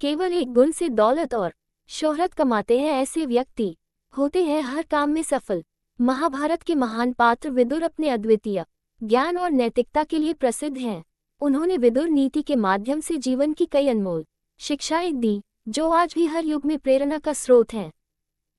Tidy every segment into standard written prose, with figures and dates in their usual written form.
केवल एक गुण से दौलत और शोहरत कमाते हैं ऐसे व्यक्ति होते हैं हर काम में सफल। महाभारत के महान पात्र विदुर अपने अद्वितीय ज्ञान और नैतिकता के लिए प्रसिद्ध हैं। उन्होंने विदुर नीति के माध्यम से जीवन की कई अनमोल शिक्षाएं दी, जो आज भी हर युग में प्रेरणा का स्रोत हैं।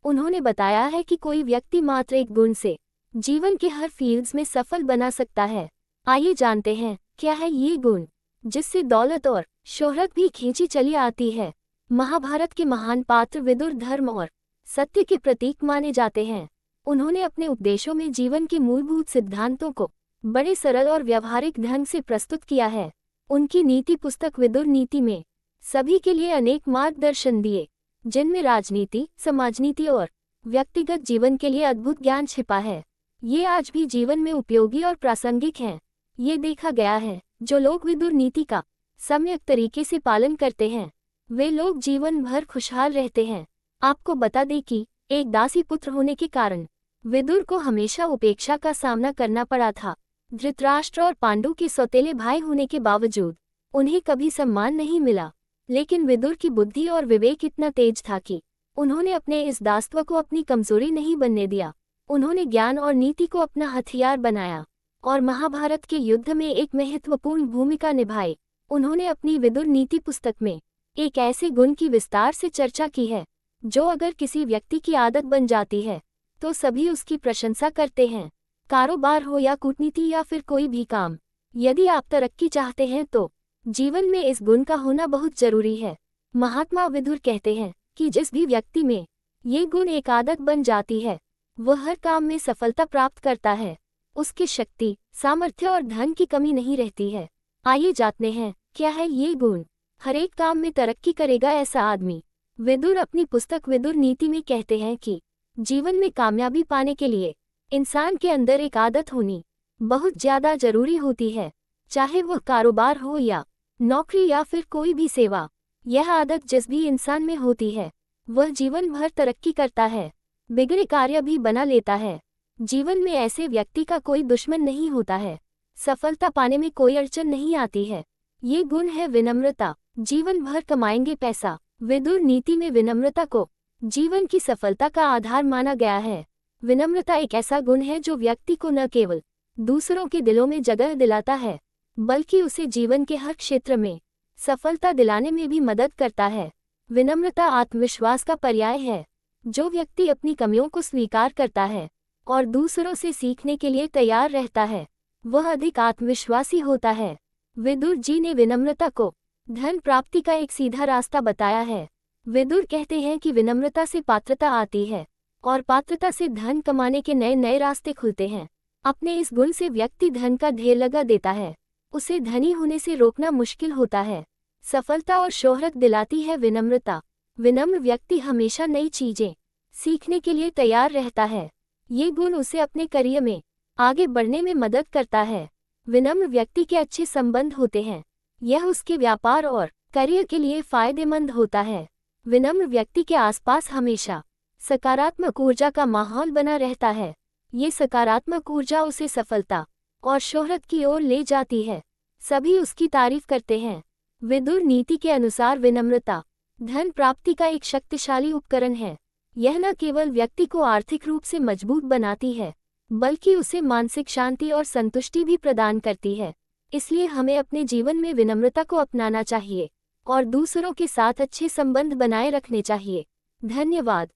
उन्होंने बताया है कि कोई व्यक्ति मात्र एक गुण से जीवन के हर फील्ड्स में सफल बना सकता है। आइए जानते हैं क्या है ये गुण जिससे दौलत और शोहरत भी खींची चली आती है। महाभारत के महान पात्र विदुर धर्म और सत्य के प्रतीक माने जाते हैं। उन्होंने अपने उपदेशों में जीवन के मूलभूत सिद्धांतों को बड़े सरल और व्यवहारिक ढंग से प्रस्तुत किया है। उनकी नीति पुस्तक विदुर नीति में सभी के लिए अनेक मार्गदर्शन दिए, जिनमें राजनीति, समाजनीति और व्यक्तिगत जीवन के लिए अद्भुत ज्ञान छिपा है। ये आज भी जीवन में उपयोगी और प्रासंगिक हैं। ये देखा गया है जो लोग विदुर नीति का सम्यक तरीके से पालन करते हैं, वे लोग जीवन भर खुशहाल रहते हैं। आपको बता दें कि एक दासी पुत्र होने के कारण विदुर को हमेशा उपेक्षा का सामना करना पड़ा था। धृतराष्ट्र और पांडु के सौतेले भाई होने के बावजूद उन्हें कभी सम्मान नहीं मिला, लेकिन विदुर की बुद्धि और विवेक इतना तेज था कि उन्होंने अपने इस दासत्व को अपनी कमजोरी नहीं बनने दिया। उन्होंने ज्ञान और नीति को अपना हथियार बनाया और महाभारत के युद्ध में एक महत्वपूर्ण भूमिका निभाई। उन्होंने अपनी विदुर नीति पुस्तक में एक ऐसे गुण की विस्तार से चर्चा की है जो अगर किसी व्यक्ति की आदत बन जाती है तो सभी उसकी प्रशंसा करते हैं। कारोबार हो या कूटनीति या फिर कोई भी काम, यदि आप तरक्की चाहते हैं तो जीवन में इस गुण का होना बहुत जरूरी है। महात्मा विदुर कहते हैं कि जिस भी व्यक्ति में ये गुण एक आदत बन जाती है वह हर काम में सफलता प्राप्त करता है। उसकी शक्ति, सामर्थ्य और धन की कमी नहीं रहती है। आइए जानते हैं क्या है ये गुण। हर एक काम में तरक्की करेगा ऐसा आदमी। विदुर अपनी पुस्तक विदुर नीति में कहते हैं कि जीवन में कामयाबी पाने के लिए इंसान के अंदर एक आदत होनी बहुत ज्यादा जरूरी होती है, चाहे वह कारोबार हो या नौकरी या फिर कोई भी सेवा। यह आदत जिस भी इंसान में होती है वह जीवन भर तरक्की करता है, बिगड़े कार्य भी बना लेता है। जीवन में ऐसे व्यक्ति का कोई दुश्मन नहीं होता है, सफलता पाने में कोई अड़चन नहीं आती है। ये गुण है विनम्रता। जीवन भर कमाएंगे पैसा। विदुर नीति में विनम्रता को जीवन की सफलता का आधार माना गया है। विनम्रता एक ऐसा गुण है जो व्यक्ति को न केवल दूसरों के दिलों में जगह दिलाता है, बल्कि उसे जीवन के हर क्षेत्र में सफलता दिलाने में भी मदद करता है। विनम्रता आत्मविश्वास का पर्याय है। जो व्यक्ति अपनी कमियों को स्वीकार करता है और दूसरों से सीखने के लिए तैयार रहता है वह अधिक आत्मविश्वासी होता है। विदुर जी ने विनम्रता को धन प्राप्ति का एक सीधा रास्ता बताया है। विदुर कहते हैं कि विनम्रता से पात्रता आती है और पात्रता से धन कमाने के नए नए रास्ते खुलते हैं। अपने इस गुण से व्यक्ति धन का ढेर लगा देता है, उसे धनी होने से रोकना मुश्किल होता है। सफलता और शोहरत दिलाती है विनम्रता। विनम्र व्यक्ति हमेशा नई चीजें सीखने के लिए तैयार रहता है। ये गुण उसे अपने करियर में आगे बढ़ने में मदद करता है। विनम्र व्यक्ति के अच्छे संबंध होते हैं, यह उसके व्यापार और करियर के लिए फायदेमंद होता है। विनम्र व्यक्ति के आसपास हमेशा सकारात्मक ऊर्जा का माहौल बना रहता है। ये सकारात्मक ऊर्जा उसे सफलता और शोहरत की ओर ले जाती है। सभी उसकी तारीफ करते हैं। विदुर नीति के अनुसार विनम्रता धन प्राप्ति का एक शक्तिशाली उपकरण है। यह न केवल व्यक्ति को आर्थिक रूप से मजबूत बनाती है, बल्कि उसे मानसिक शांति और संतुष्टि भी प्रदान करती है। इसलिए हमें अपने जीवन में विनम्रता को अपनाना चाहिए और दूसरों के साथ अच्छे संबंध बनाए रखने चाहिए। धन्यवाद।